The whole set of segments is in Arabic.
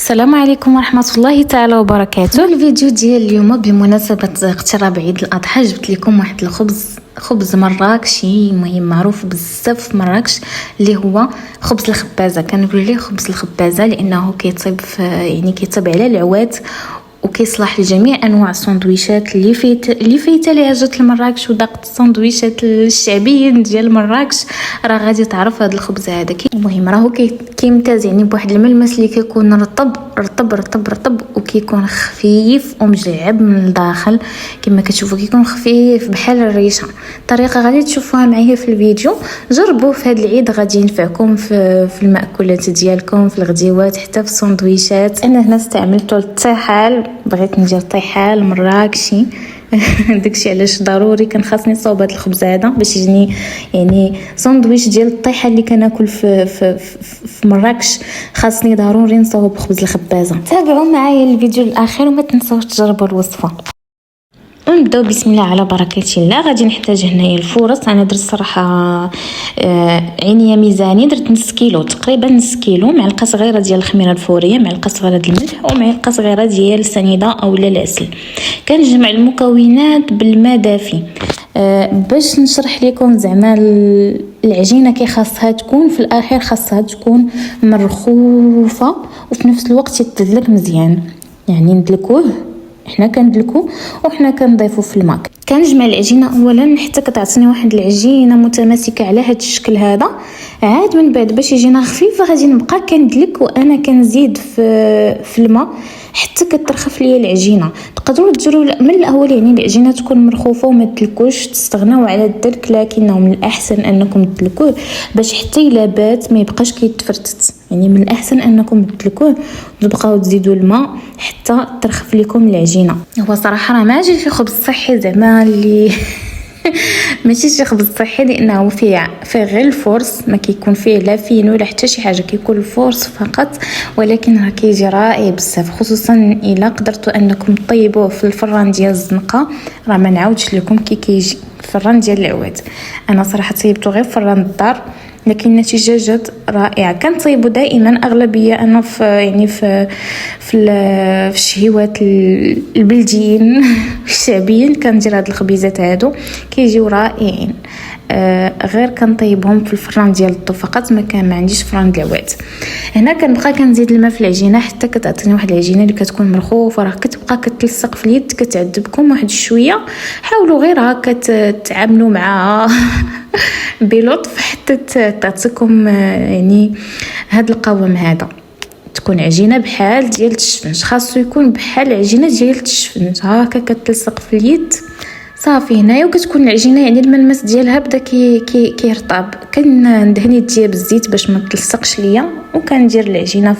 السلام عليكم ورحمة الله تعالى وبركاته. الفيديو ديال اليوم بمناسبة اقتراب عيد الأضحى جبت لكم واحد خبز مراكشي مهم معروف بزاف في مراكش اللي هو خبز الخبازة. كنقولوا ليه خبز الخبازة لأنه كيطيب كيطيب على العوات وكيصلح لجميع انواع السندويشات اللي فايته لهجه المراكش وداقه السندويشات الشعبيين ديال مراكش. راه غادي تعرف هذا الخبز هذا المهم راهو كيمتاز بواحد الملمس اللي كيكون رطب رطب رطب رطب وكيكون خفيف ومجعب من الداخل كما كتشوفوا كيكون خفيف بحال الريشه. الطريقه غادي تشوفوها معايا في الفيديو. جربوه في هذا العيد غادي ينفعكم في المأكولات ديالكم في الغديوات حتى في السندويشات. انا هنا استعملت الطحال، بغيت ندير طحال مراكشي داكشي علاش ضروري كان خاصني نصاوب هذا الخبز هذا باش يجيني ساندويتش ديال الطحال اللي كناكل في مراكش. خاصني ضروري نصاوب خبز الخبازه. تابعوا معايا الفيديو الاخير وما تنساوش تجربوا الوصفه. ونبداو بسم الله على بركه الله. غادي نحتاج هنايا الفورص. انا درت صراحه عينيه ميزاني، درت نص كيلو تقريبا نص كيلو، معلقه صغيره ديال الخميره الفوريه، معلقه صغيره ديال الملح ومعلقه صغيره ديال السنيده اولا العسل. كنجمع المكونات بالماء دافي. باش نشرح لكم زعما العجينه كي خاصها تكون في الاخير خاصها تكون مرخوفه وفي نفس الوقت يتدلك مزيان. ندلكوه، حنا كندلكو وحنا كنضيفو في الماء. كنجمع العجينه اولا حتى كتعطيني واحد العجينه متماسكه على هذا الشكل هذا. عاد من بعد باش يجينا خفيف غادي نبقى كندلك وانا كنزيد في الماء حتى كترخف ليا العجينه. تقدروا ديروا من الاول العجينه تكون مرخوفه وما تدلكوش، تستغناو على الدلك، لكنه من الاحسن انكم تدلكوه باش حتى الا بات ما يبقاش كيتفرتت. من الاحسن انكم تدلكوه وتبقاو تزيدوا الماء حتى ترخف لكم العجينه. هو صراحه راه ما جاي في خبز صحي زعما اللي ماشي شي خبز صحي لانه فيه غير الفورس، ما كيكون فيه لا فين ولا حتى شي حاجه، كيكون الفورس فقط، ولكن راه كيجي رائع بزاف. خصوصا الا قدرتوا انكم طيبوه في الفران ديال الزنقه. راه ما نعاودش لكم كيجي الفران ديال العواد. انا صراحه طيبته غير في فران الدار لكن النتيجه جات رائعه. كنطيبو دائما اغلبيه انا في الشهيوات البلديين الشعبيين كندير هاد الخبيزات هادو كيجيو رائعين. غير كنطيبهم في الفران ديال الضو فقط، ما عنديش فران ديال العواد. هنا كنبقى كنزيد الماء في العجينه حتى كتعطيني واحد العجينه اللي كتكون مرخوفه، راه كتبقى كتلصق في اليد، كتعذبكم واحد شويه. حاولوا غير هكا تتعاملوا معها بلطف حتى تعطيكم هذا القوام هذا. تكون عجينه بحال ديال التشفنج، خاصو يكون بحال عجينه ديال التشفنج هكا كتلصق في اليد صافي. هنايا وكتكون العجينه الملمس ديالها بدا كيرطب. كندهن يديا بالزيت باش ما تلصقش ليا، وكندير العجينه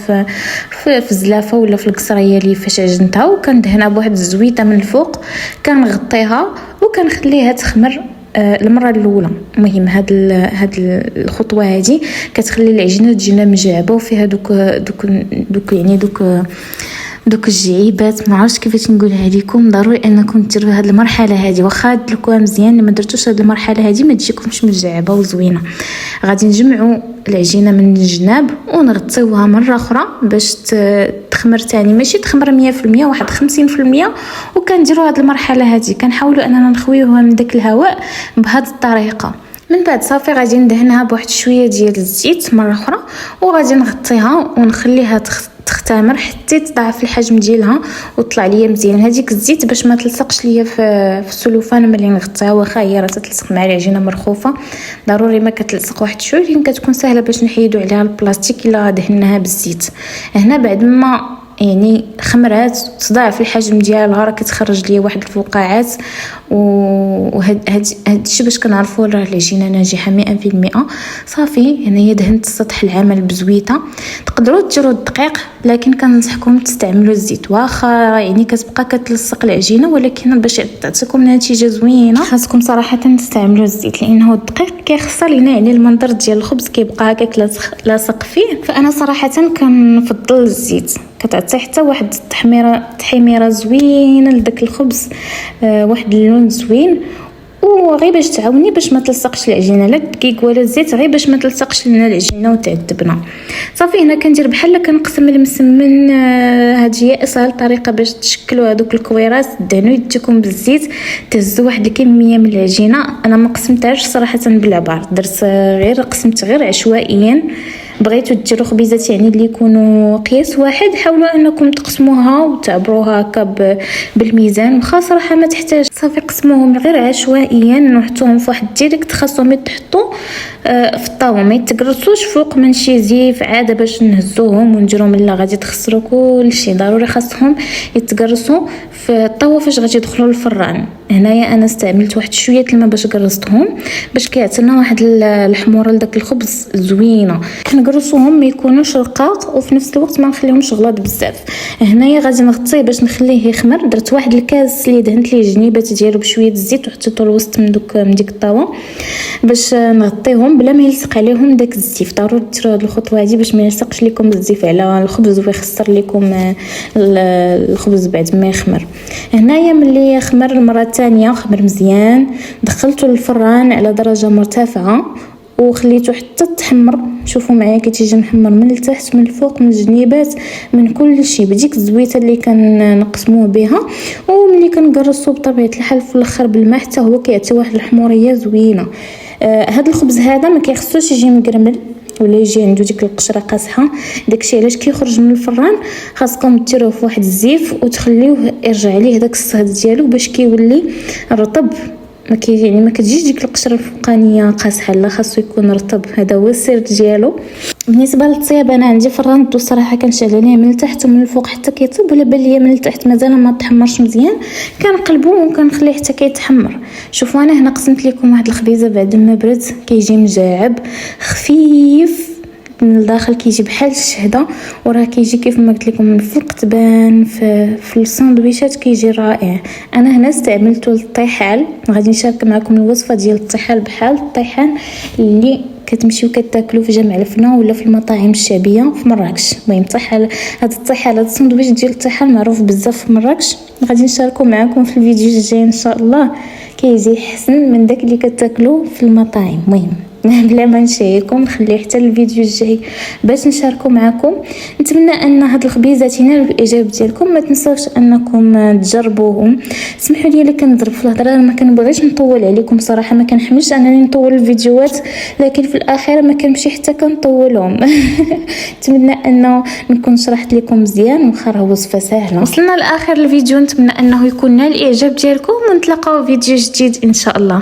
في الزلافه ولا في القصريه اللي فاش عجنتها، وكندهنها بواحد الزويته من الفوق، كنغطيها وكنخليها تخمر المره الاولى. المهم هاد الخطوه هذه كتخلي العجينه تجينا مجعبه وفيها دوك الجعيبات. ما عرفتش كيفاش نقولها لكم. ضروري انكم ديروا هاد المرحله هذه، واخا تدلكوها مزيان ما درتوش هاد المرحله هذه ما تجيكمش مجعبه وزوينه. غادي نجمعوا العجينه من الجناب ونغطيوها مره اخرى باش تخمر تاني، ماشي تخمر 100%، واحد 50%. وكنديروا هاد المرحله هذه كنحاولوا اننا نخويوها من داك الهواء بهذه الطريقه. من بعد صافي غادي ندهنها بواحد شويه ديال الزيت مره اخرى وغادي نغطيها ونخليها تختمر حتى تضاعف الحجم ديالها وطلع ليا مزيان. هذيك الزيت باش ما تلصقش ليا في السلوفان ملي نغطيها، واخا هي راه تلصق مع العجينه مرخوفه ضروري ما كتلصق واحد شويه، لكن كتكون سهله باش نحيدوا عليها البلاستيك الا دهناها بالزيت. هنا بعد ما خمرات تضاعف الحجم ديالها راه كتخرج ليا واحد الفقاعات، وهاد الشيء باش كنعرفوا راه العجينه ناجحه 100%. صافي هنايا دهنت السطح العمل بزويته. تقدروا ديروا الدقيق لكن كننصحكم تستعملوا الزيت، واخا كتبقى كتلصق العجينه، ولكن باش تعطيكم نتيجه زوينه خاصكم صراحه تستعملوا الزيت، لانه الدقيق كيخسر لنا المنظر ديال الخبز كيبقى هكاك لاصق فيه. فانا صراحه كنفضل الزيت، كتعطي حتى واحد تحميره زوينه لداك الخبز، واحد اللون زوين. وغير باش تعاوني باش ما تلصقش العجينه، لا الدقيق ولا الزيت، غير باش ما تلصقش لنا العجينه وتعذبنا. صافي هنا كندير بحال كنقسم المسمن. هذه هي اسهل طريقه باش تشكلوا هذوك الكويرات. دهنوا يديكم بالزيت، تهزوا واحد الكميه من العجينه. انا ما قسمتهاش صراحه بالعبار، درت غير قسمت غير عشوائيا. بغيتوا ديروا خبيزات يعني اللي يكونوا قياس واحد، حاولوا انكم تقسموها وتعبروها هكا بالميزان، وخا صراحه ما تحتاج. صافي قسموهم غير عشوائيا وحطوهم في واحد الديريكت. خاصهم يتحطوا في الطاوه، ما يتقرصوش فوق من شي زيف عاده باش نهزوهم ونديروهم. الا غادي تخسروا كلشي ضروري خاصهم يتقرصوا في الطاوه فاش غادي يدخلوا للفران. هنايا انا استعملت واحد شويه الماء باش قرصتهم، باش كيعطينا واحد الحموره لداك الخبز زوينه. كنقرصوهم ما يكونوش رقاق وفي نفس الوقت ما نخليهمش غلاظ بزاف. هنايا غادي نغطيه باش نخليه يخمر. درت واحد الكاس اللي دهنت ليه الجنيبات ديالو بشويه الزيت وحطيته الوسط من ديك الطاوه باش نغطيهم بلا ما يلصق عليهم داك الزيف. ضروري ديروا هذه الخطوه هذه باش ما يلصقش لكم الزيف على الخبز ويخسر لكم الخبز بعد ما يخمر. هنايا ملي خمر المره الثانيه، خمر مزيان، دخلته للفران على درجه مرتفعه وخليته حتى تحمر. شوفوا معايا كيتيجي محمر من التحت من الفوق من الجنيبات من كل شيء بديك الزويته اللي كنقسموه بها. وملي كنقرصوا بطبيعه الحال في الاخر بالماء حتى هو كيعطي واحد الحموريه زوينه. هذا الخبز هذا ما كيخصوش يجي مقرمل ولا يجي عنده ديك القشره قاصحه. داكشي علاش كيخرج من الفران خاصكم ديروه في واحد الزيف وتخليوه يرجع ليه داك الصهد ديالو باش كيولي رطب. ما كتجيش ديك القشره الفوقانيه قاصحه، لا خاصو يكون رطب. هذا هو السر ديالو. بالنسبه للطياب انا عندي فران الصراحه كنشعل عليه من التحت ومن الفوق حتى كيطيب، ولا بان ليا من التحت مازال ما تحمرش مزيان كنقلبو وكنخليه حتى كيتحمر. شوفوا انا هنا قسمت لكم واحد الخبيزه بعد ما برد، كيجي مجاعب خفيف من الداخل، كيجي بحال الشهده، وراه كيجي كيف ما قلت لكم من الفوق تبان في الساندويشات كيجي رائع. انا هنا استعملته للطيحان، غادي نشارك معكم الوصفه ديال الطيحان بحال الطيحان اللي كتمشيو كتاكلوا في جامع الفنا ولا في المطاعم الشعبيه في مراكش. المهم الطيحان هذا الساندويش ديال الطيحان معروف بزاف في مراكش، غادي نشاركو معكم في الفيديو الجاي ان شاء الله. كيجي حسن من داك اللي كتاكلوا في المطاعم. المهم بلا ما نشيكم نخليه حتى الفيديو الجاي باش نشاركو معكم. نتمنى ان هاد الخبيزات ينالوا الاعجاب ديالكم. ما تنساوش انكم تجربوهم. سمحوا لي الا كنضرب في الهضره، ما كنبغيش نطول عليكم صراحه، ما كنحملش انني نطول الفيديوهات، لكن في الاخير ما كنمشي حتى كنطولهم. نتمنى انه نكون شرحت لكم مزيان واخا راه وصفه سهله. وصلنا لاخر الفيديو، نتمنى انه يكون نال الاعجاب ديالكم ونتلاقاو فيديو جديد ان شاء الله.